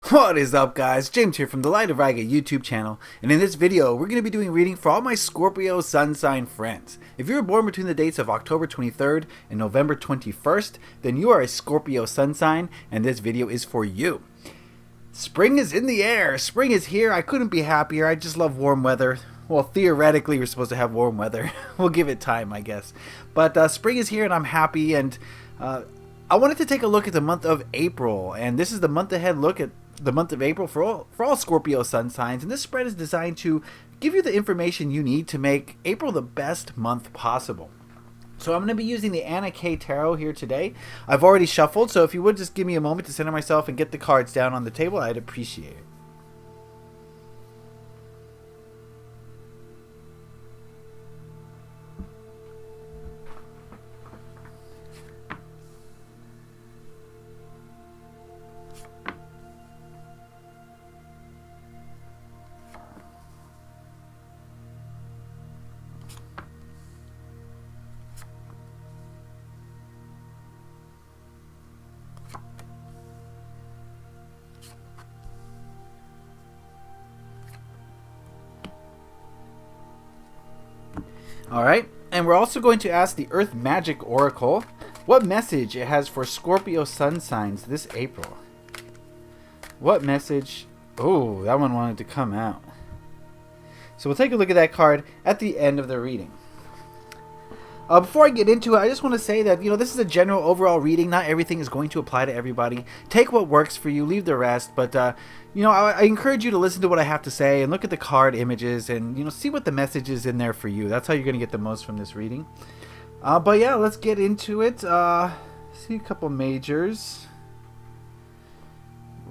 What is up, guys? James here from the Light of Riga YouTube channel, and in this video we're going to be doing reading for all my Scorpio sun sign friends. If you were born between the dates of October 23rd and November 21st, then you are a Scorpio sun sign, and this video is for you. Spring is in the air. Spring is here. I couldn't be happier. I just love warm weather. Well, theoretically we're supposed to have warm weather. We'll give it time, I guess. But spring is here and I'm happy, and I wanted to take a look at the month of April, and this is the month ahead look at the month of April for all Scorpio sun signs, and this spread is designed to give you the information you need to make April the best month possible. So I'm going to be using the Anna K Tarot here today. I've already shuffled, so if you would just give me a moment to center myself and get the cards down on the table, I'd appreciate it. Alright, and we're also going to ask the Earth Magic Oracle what message it has for Scorpio sun signs this April. What message? Oh, that one wanted to come out. So we'll take a look at that card at the end of the reading. Before I get into it, I just want to say that, this is a general overall reading. Not everything is going to apply to everybody. Take what works for you, leave the rest. But, I encourage you to listen to what I have to say and look at the card images and, see what the message is in there for you. That's how you're going to get the most from this reading. But yeah, let's get into it. See a couple majors.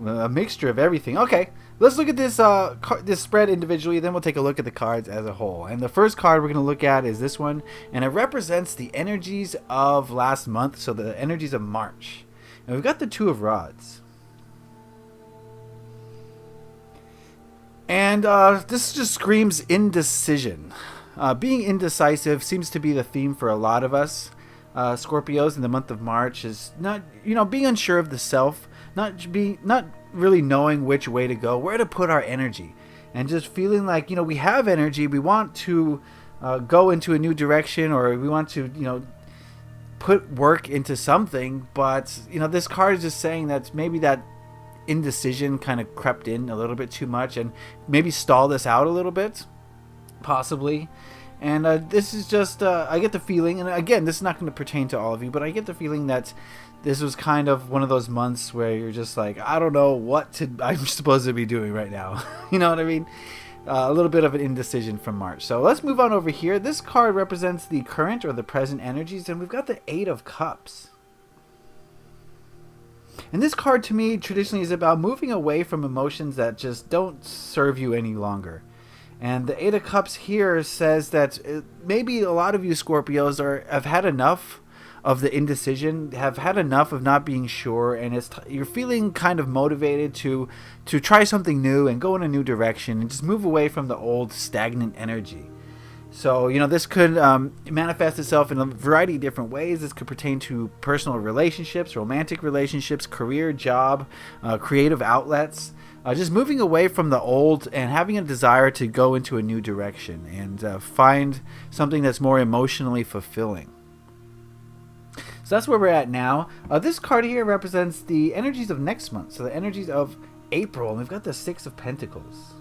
A mixture of everything. Okay. Let's look at this this spread individually, then we'll take a look at the cards as a whole. And the first card we're going to look at is this one, and it represents the energies of last month, so the energies of March. And we've got the Two of Rods. And this just screams indecision. Being indecisive seems to be the theme for a lot of us Scorpios in the month of March. Is not, being unsure of the self, not really knowing which way to go, where to put our energy, and just feeling like, we have energy, we want to go into a new direction, or we want to, put work into something, but, this card is just saying that maybe that indecision kind of crept in a little bit too much and maybe stalled us out a little bit, possibly. And this is just, I get the feeling, and again, this is not going to pertain to all of you, but I get the feeling that this was kind of one of those months where you're just like, I don't know what I'm supposed to be doing right now. You know what I mean? A little bit of an indecision from March. So let's move on over here. This card represents the current or the present energies, and we've got the Eight of Cups. And this card to me traditionally is about moving away from emotions that just don't serve you any longer. And the Eight of Cups here says that maybe a lot of you Scorpios have had enough of the indecision, have had enough of not being sure, and you're feeling kind of motivated to try something new and go in a new direction and just move away from the old stagnant energy. So, this could manifest itself in a variety of different ways. This could pertain to personal relationships, romantic relationships, career, job, creative outlets. Just moving away from the old and having a desire to go into a new direction and find something that's more emotionally fulfilling. So that's where we're at now. This card here represents the energies of next month, so the energies of April, and we've got the Six of Pentacles.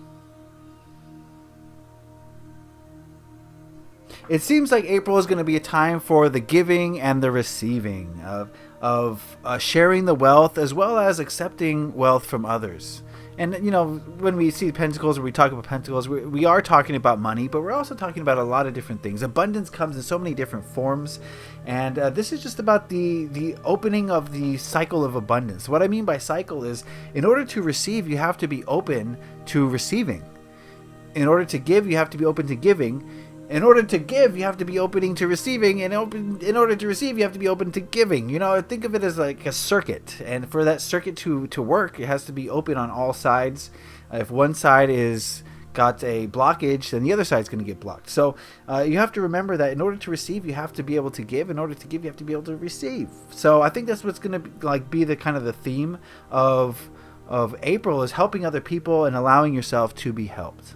It seems like April is going to be a time for the giving and the receiving of sharing the wealth as well as accepting wealth from others. And, when we see Pentacles, or we talk about Pentacles, we are talking about money, but we're also talking about a lot of different things. Abundance comes in so many different forms, and this is just about the opening of the cycle of abundance. What I mean by cycle is, in order to receive, you have to be open to receiving. In order to give, you have to be open to giving. In order to give, you have to be opening to receiving, and in order to receive, you have to be open to giving. Think of it as like a circuit, and for that circuit to work, it has to be open on all sides. If one side is got a blockage, then the other side's going to get blocked. So you have to remember that in order to receive, you have to be able to give. In order to give, you have to be able to receive. So I think that's what's going to be the kind of the theme of of April is helping other people and allowing yourself to be helped.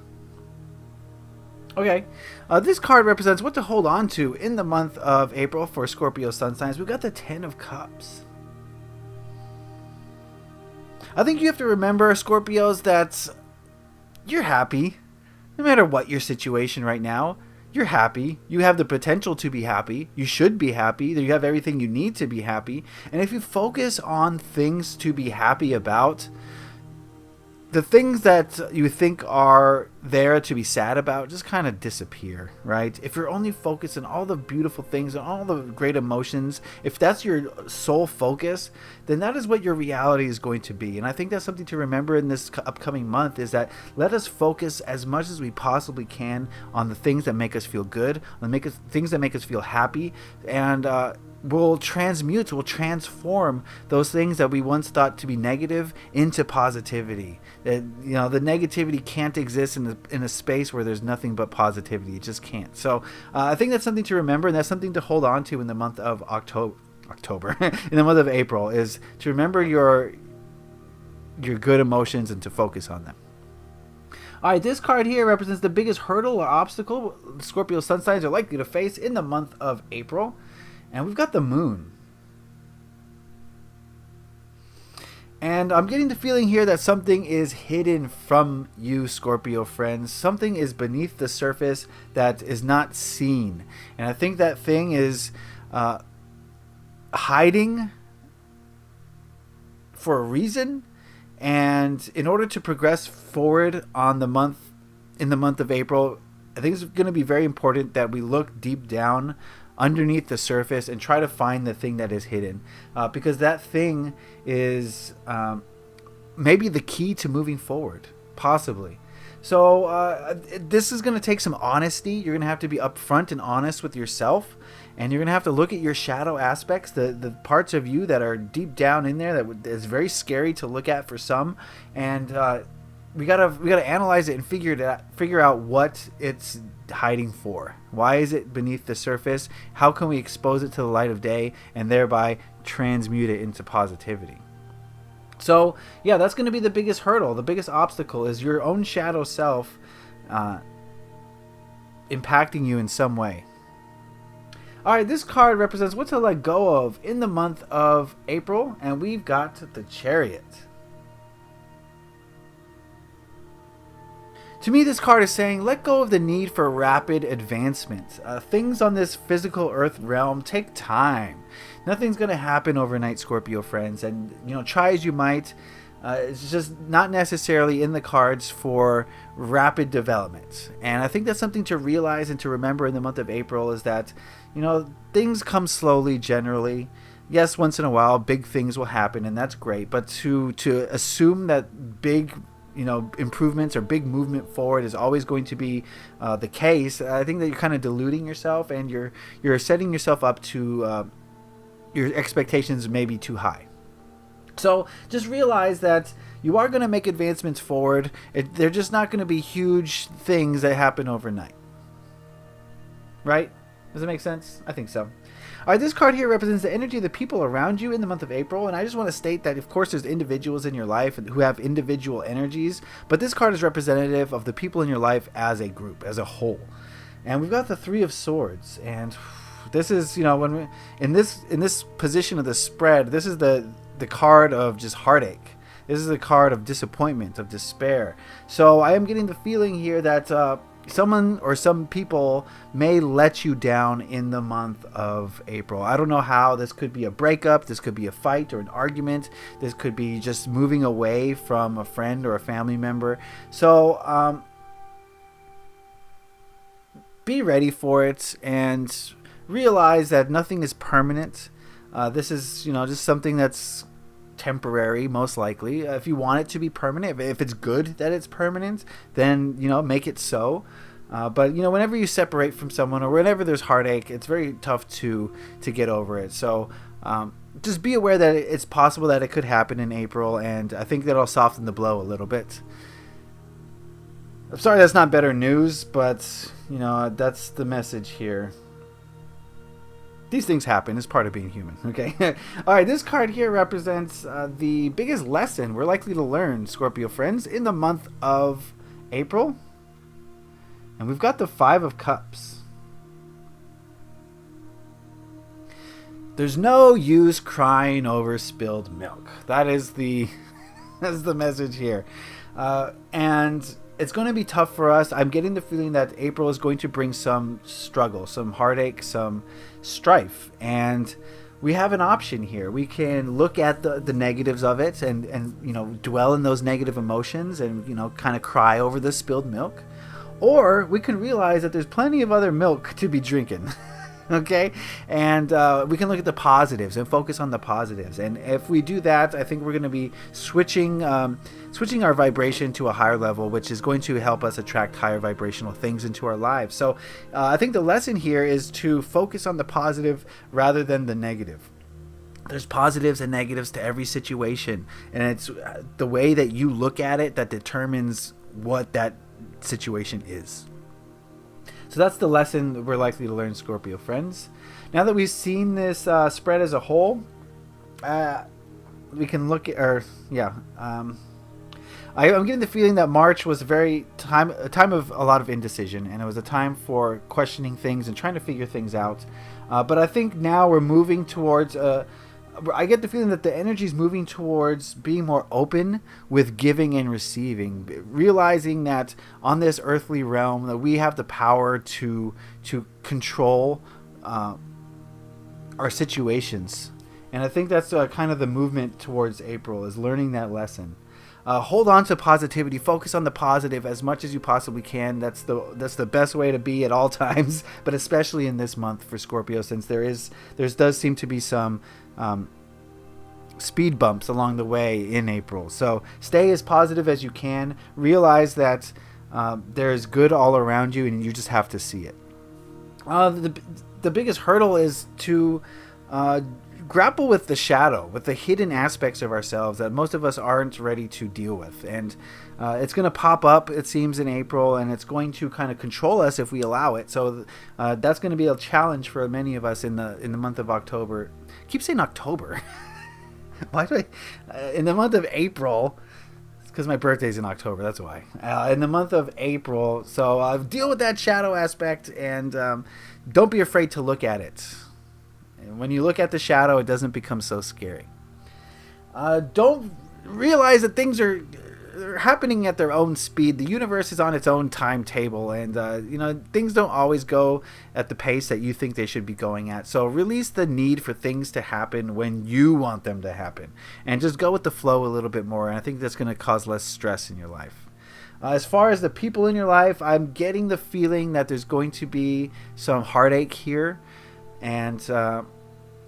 Okay, this card represents what to hold on to in the month of April for Scorpio sun signs. We've got the Ten of Cups. I think you have to remember, Scorpios, that you're happy. No matter what your situation right now, you're happy. You have the potential to be happy. You should be happy. You have everything you need to be happy. And if you focus on things to be happy about, the things that you think are there to be sad about just kind of disappear, right? If you're only focused on all the beautiful things and all the great emotions, if that's your sole focus, then that is what your reality is going to be. And I think that's something to remember in this upcoming month, is that let us focus as much as we possibly can on the things that make us feel good, on things that make us feel happy, and will transform those things that we once thought to be negative into positivity. That, the negativity can't exist in a space where there's nothing but positivity. It just can't. So I think that's something to remember, and that's something to hold on to in the month of October in the month of April, is to remember your good emotions and to focus on them. All right, this card here represents the biggest hurdle or obstacle Scorpio sun signs are likely to face in the month of April. And we've got the Moon. And I'm getting the feeling here that something is hidden from you, Scorpio friends. Something is beneath the surface that is not seen. And I think that thing is hiding for a reason. And in order to progress forward in the month of April, I think it's going to be very important that we look deep down underneath the surface and try to find the thing that is hidden, because that thing is maybe the key to moving forward, possibly. So this is going to take some honesty. You're going to have to be upfront and honest with yourself, and you're going to have to look at your shadow aspects, the parts of you that are deep down in there that is very scary to look at for some, and we gotta analyze it and figure out what it's hiding for. Why is it beneath the surface? How can we expose it to the light of day and thereby transmute it into positivity? So yeah, that's going to be the biggest hurdle. The biggest obstacle is your own shadow self impacting you in some way. All right, this card represents what to let go of in the month of April, and we've got the Chariot. To me, this card is saying, let go of the need for rapid advancement. Things on this physical earth realm take time. Nothing's going to happen overnight, Scorpio friends. And, try as you might, it's just not necessarily in the cards for rapid development. And I think that's something to realize and to remember in the month of April, is that, things come slowly generally. Yes, once in a while, big things will happen, and that's great. But to assume that big improvements or big movement forward is always going to be the case, I think that you're kind of deluding yourself, and you're setting yourself up to your expectations may be too high. So just realize that you are going to make advancements forward. They're just not going to be huge things that happen overnight. Right? Does that make sense? I think so. All right, this card here represents the energy of the people around you in the month of April, and I just want to state that, of course, there's individuals in your life who have individual energies, but this card is representative of the people in your life as a group, as a whole. And we've got the Three of Swords, and this is, when we, in this position of the spread, this is the card of just heartache. This is the card of disappointment, of despair. So I am getting the feeling here that someone or some people may let you down in the month of April. I don't know how. This could be a breakup. This could be a fight or an argument. This could be just moving away from a friend or a family member. So be ready for it and realize that nothing is permanent. This is, just something that's temporary, most likely. If you want it to be permanent, if it's good that it's permanent, then make it so. But whenever you separate from someone or whenever there's heartache, it's very tough to get over it. So just be aware that it's possible that it could happen in April, and I think that'll soften the blow a little bit. I'm sorry that's not better news, but that's the message here. These things happen. It's part of being human. Okay. All right. This card here represents the biggest lesson we're likely to learn, Scorpio friends, in the month of April. And we've got the Five of Cups. There's no use crying over spilled milk. That is the that's the message here. And it's going to be tough for us. I'm getting the feeling that April is going to bring some struggle, some heartache, some strife. And we have an option here. We can look at the negatives of it and dwell in those negative emotions and, kind of cry over the spilled milk. Or we can realize that there's plenty of other milk to be drinking. Okay, and we can look at the positives and focus on the positives. And if we do that, I think we're going to be switching our vibration to a higher level, which is going to help us attract higher vibrational things into our lives. So I think the lesson here is to focus on the positive rather than the negative. There's positives and negatives to every situation, and it's the way that you look at it that determines what that situation is. So that's the lesson we're likely to learn, Scorpio friends. Now that we've seen this spread as a whole, we can look at, I'm getting the feeling that March was a time of a lot of indecision, and it was a time for questioning things and trying to figure things out. But I think now we're moving towards I get the feeling that the energy is moving towards being more open with giving and receiving, realizing that on this earthly realm that we have the power to control our situations. And I think that's kind of the movement towards April, is learning that lesson. Hold on to positivity. Focus on the positive as much as you possibly can. That's the best way to be at all times, but especially in this month for Scorpio, since there does seem to be some speed bumps along the way in April. So stay as positive as you can. Realize that there's good all around you, and you just have to see it. The biggest hurdle is to grapple with the shadow, with the hidden aspects of ourselves that most of us aren't ready to deal with. And it's going to pop up, it seems, in April, and it's going to kind of control us if we allow it. So that's going to be a challenge for many of us in the month of October. I keep saying October. Why do I? In the month of April, it's because my birthday's in October, that's why. In the month of April, so deal with that shadow aspect, and don't be afraid to look at it. When you look at the shadow, it doesn't become so scary. Don't realize that things are happening at their own speed. The universe is on its own timetable, and things don't always go at the pace that you think they should be going at. So release the need for things to happen when you want them to happen, and just go with the flow a little bit more. And I think that's going to cause less stress in your life. As far as the people in your life, I'm getting the feeling that there's going to be some heartache here, and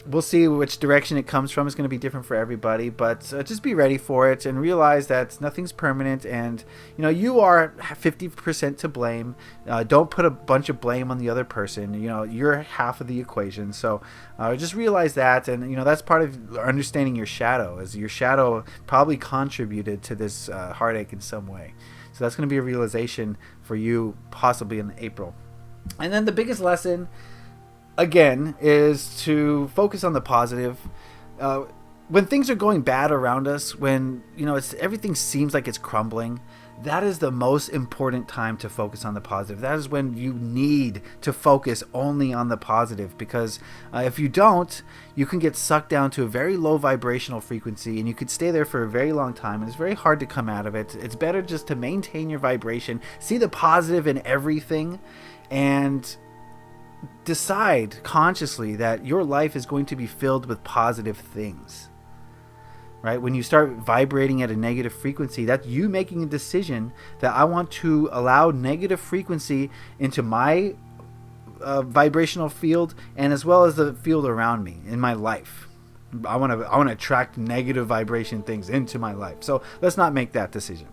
we'll see which direction it comes from. It's going to be different for everybody, but just be ready for it and realize that nothing's permanent, and you are 50% to blame. Don't put a bunch of blame on the other person. You're half of the equation. So just realize that, and that's part of understanding your shadow, as your shadow probably contributed to this heartache in some way. So that's going to be a realization for you possibly in April. And then the biggest lesson, again, is to focus on the positive. When things are going bad around us, when everything seems like it's crumbling, that is the most important time to focus on the positive. That is when you need to focus only on the positive, because if you don't, you can get sucked down to a very low vibrational frequency, and you could stay there for a very long time, and it's very hard to come out of it. It's better just to maintain your vibration, see the positive in everything, and decide consciously that your life is going to be filled with positive things. Right? When you start vibrating at a negative frequency, that's you making a decision that I want to allow negative frequency into my vibrational field, and as well as the field around me in my life. I want to attract negative vibration things into my life. So let's not make that decision.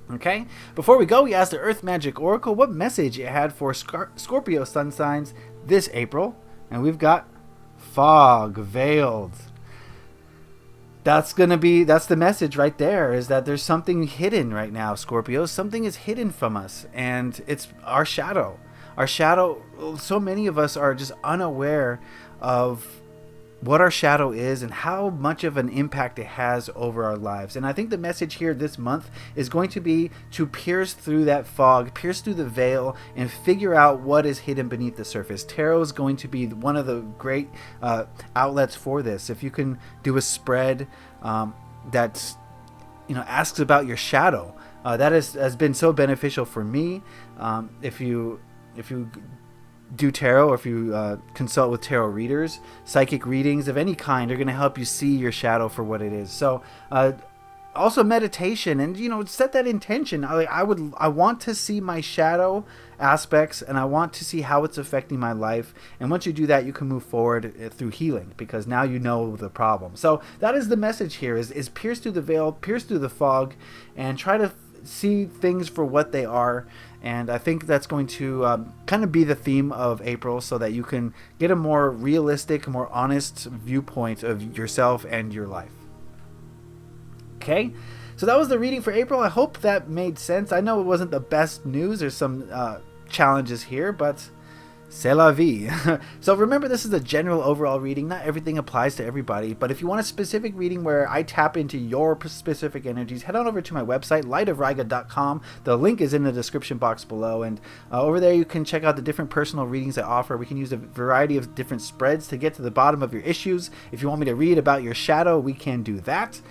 Okay, before we go, we asked the Earth Magic Oracle what message it had for Scorpio sun signs this April, and we've got fog veiled. That's the message right there, is that there's something hidden right now, Scorpio. Something is hidden from us, and it's our shadow. Our shadow, so many of us are just unaware of what our shadow is and how much of an impact it has over our lives. And I think the message here this month is going to be to pierce through that fog, pierce through the veil, and figure out what is hidden beneath the surface. Tarot is going to be one of the great outlets for this. If you can do a spread that asks about your shadow, that has been so beneficial for me. If you do tarot, or if you consult with tarot readers, psychic readings of any kind are going to help you see your shadow for what it is. So also meditation, and set that intention. I want to see my shadow aspects, and I want to see how it's affecting my life. And once you do that, you can move forward through healing, because now you know the problem. So that is the message here: is pierce through the veil, pierce through the fog, and try to see things for what they are. And I think that's going to kind of be the theme of April, so that you can get a more realistic, more honest viewpoint of yourself and your life. Okay, so that was the reading for April. I hope that made sense. I know it wasn't the best news. There's some challenges here, but c'est la vie. So remember, this is a general overall reading. Not everything applies to everybody, but if you want a specific reading where I tap into your specific energies, head on over to my website, lightofriga.com. The link is in the description box below, and over there you can check out the different personal readings I offer. We can use a variety of different spreads to get to the bottom of your issues. If you want me to read about your shadow, we can do that.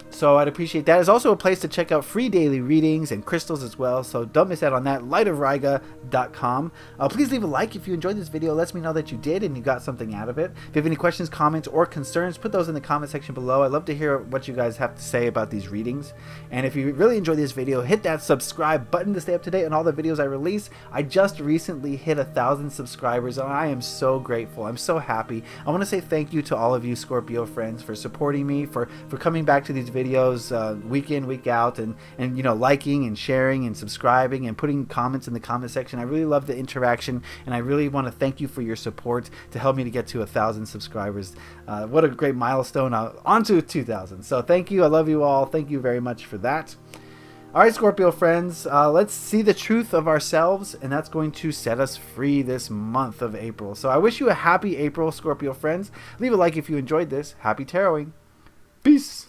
So I'd appreciate that. There's also a place to check out free daily readings and crystals as well, so don't miss out on that, lightofriga.com. Please leave a like if you enjoyed this video. It lets me know that you did and you got something out of it. If you have any questions, comments, or concerns, put those in the comment section below. I'd love to hear what you guys have to say about these readings. And if you really enjoyed this video, hit that subscribe button to stay up to date on all the videos I release. I just recently hit 1,000 subscribers, and I am so grateful. I'm so happy. I want to say thank you to all of you Scorpio friends for supporting me, for coming back to these videos week in, week out, and liking and sharing and subscribing and putting comments in the comment section. I really love the interaction, and I really want to thank you for your support to help me to get to 1,000 subscribers. What a great milestone. On to 2,000. So thank you. I love you all. Thank you very much for that. All right, Scorpio friends, let's see the truth of ourselves, and that's going to set us free this month of April. So I wish you a happy April, Scorpio friends. Leave a like if you enjoyed this. Happy taroting. Peace.